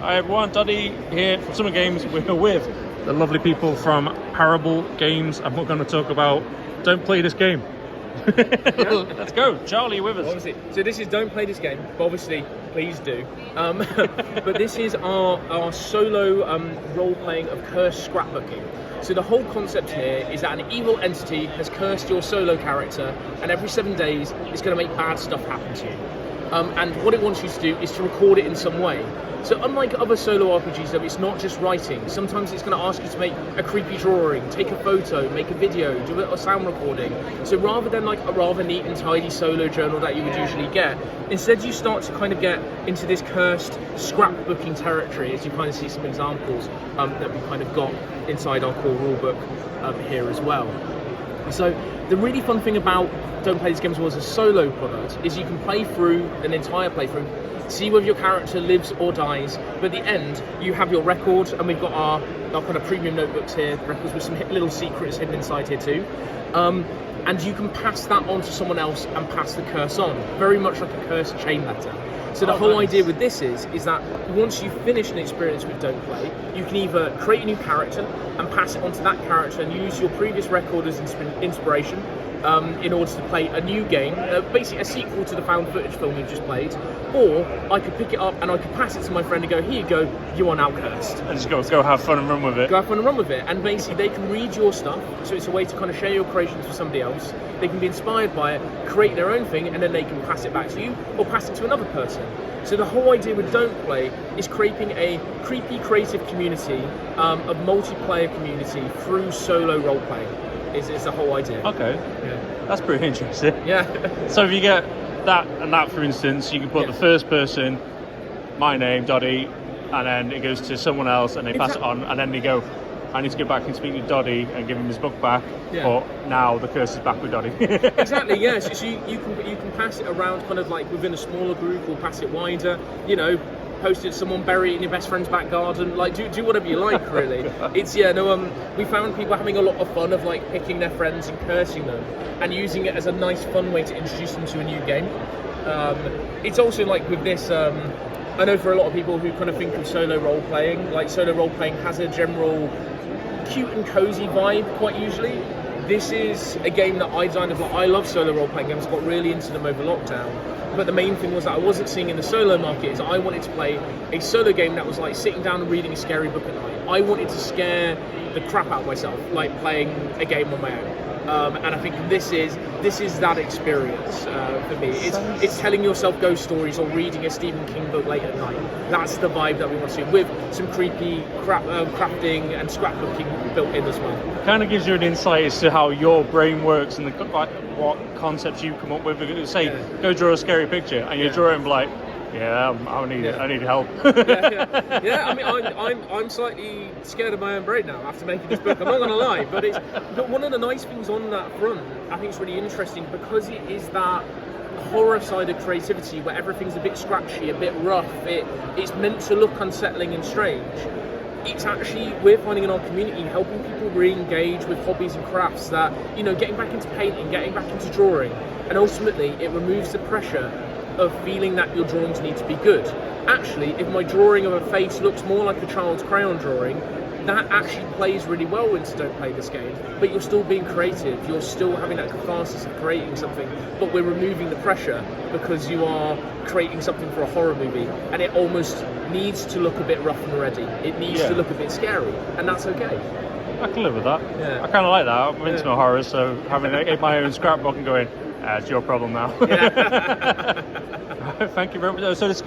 Hi everyone, Doddy here from Summer Games. We're with the lovely people from Parable Games, and we're going to talk about Don't Play This Game. Let's go. Charlie, with us. Obviously. So this is Don't Play This Game, but obviously, please do. But this is our solo role-playing of cursed scrapbooking. So the whole concept here is that an evil entity has cursed your solo character, and every 7 days it's going to make bad stuff happen to you. And what it wants you to do is to record it in some way. So unlike other solo RPGs, though, it's not just writing. Sometimes it's going to ask you to make a creepy drawing, take a photo, make a video, do a sound recording. So rather than like a rather neat and tidy solo journal that you would usually get, instead you start to kind of get into this cursed scrapbooking territory, as you kind of see some examples that we kind of got inside our core rulebook here as well. So the really fun thing about Don't Play This Game as a solo product is you can play through an entire playthrough, see whether your character lives or dies, but at the end you have your record, and we've got our kind of premium notebooks here, records with some little secrets hidden inside here too. And you can pass that on to someone else and pass the curse on, very much like a curse chain letter. So the whole idea with this is that once you finish an experience with Don't Play, you can either create a new character and pass it on to that character and use your previous record as inspiration in order to play a new game, basically a sequel to the found footage film you've just played, or I could pick it up and I could pass it to my friend and go, here you go, you are now cursed. And just go have fun and run with it. Go have fun and run with it. And basically they can read your stuff, so it's a way to kind of share your creations with somebody else. They can be inspired by it, create their own thing, and then they can pass it back to you or pass it to another person. So the whole idea with Don't Play is creating a creepy creative community, a multiplayer community through solo role-playing is the whole idea. Okay, yeah. That's pretty interesting. Yeah. So if you get that and that, for instance, you can put the first person, my name, Doddy, and then it goes to someone else and they pass it on, and then they go, I need to get back and speak to Doddy and give him his book back, but now the curse is back with Doddy. Exactly, yes. Yeah. So you can pass it around kind of like within a smaller group, or pass it wider, post it to someone, bury it in your best friend's back garden, like do whatever you like, really. We found people having a lot of fun of like picking their friends and cursing them and using it as a nice fun way to introduce them to a new game. It's also like with this, I know for a lot of people who kind of think of solo role-playing, like solo role-playing has a general cute and cozy vibe quite usually. This is a game that I designed. I love solo role-playing games, got really into them over lockdown. But the main thing was that I wasn't seeing in the solo market is I wanted to play a solo game that was like sitting down and reading a scary book at night. I wanted to scare the crap out of myself, like playing a game on my own. And I think this is that experience for me. It's telling yourself ghost stories or reading a Stephen King book late at night. That's the vibe that we want to do, with some creepy crafting and scrapbooking built in as well. Kind of gives you an insight as to how your brain works and what concepts you come up with. Say, go draw a scary picture, and you draw it and be like, I need help. I mean, I'm slightly scared of my own brain now after making this book. I'm not going to lie, but one of the nice things on that front, I think it's really interesting because it is that horror side of creativity where everything's a bit scratchy, a bit rough. It's meant to look unsettling and strange. It's actually, we're finding in our community, helping people re-engage with hobbies and crafts that, getting back into painting, getting back into drawing, and ultimately it removes the pressure of feeling that your drawings need to be good. Actually, if my drawing of a face looks more like a child's crayon drawing, that actually plays really well into Don't Play This Game, but you're still being creative, you're still having that catharsis of creating something, but we're removing the pressure because you are creating something for a horror movie, and it almost needs to look a bit rough and ready. It needs to look a bit scary, and that's okay. I can live with that. Yeah. I kind of like that. I'm into my horror, so having my own scrapbook and going, it's your problem now. Thank you very much. So it's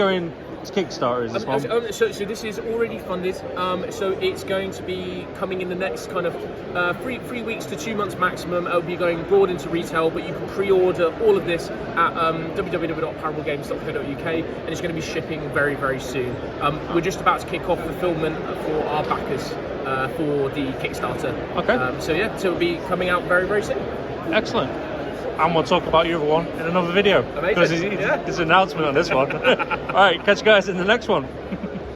Kickstarter, is this one? So this is already funded. So it's going to be coming in the next kind of 3 weeks to 2 months maximum. It'll be going broad into retail, but you can pre-order all of this at www.parablegames.co.uk, and it's going to be shipping very, very soon. We're just about to kick off fulfillment for our backers for the Kickstarter. Okay. So it'll be coming out very, very soon. Excellent. And we'll talk about your other one in another video. Amazing. Because there's an announcement on this one. All right, catch you guys in the next one.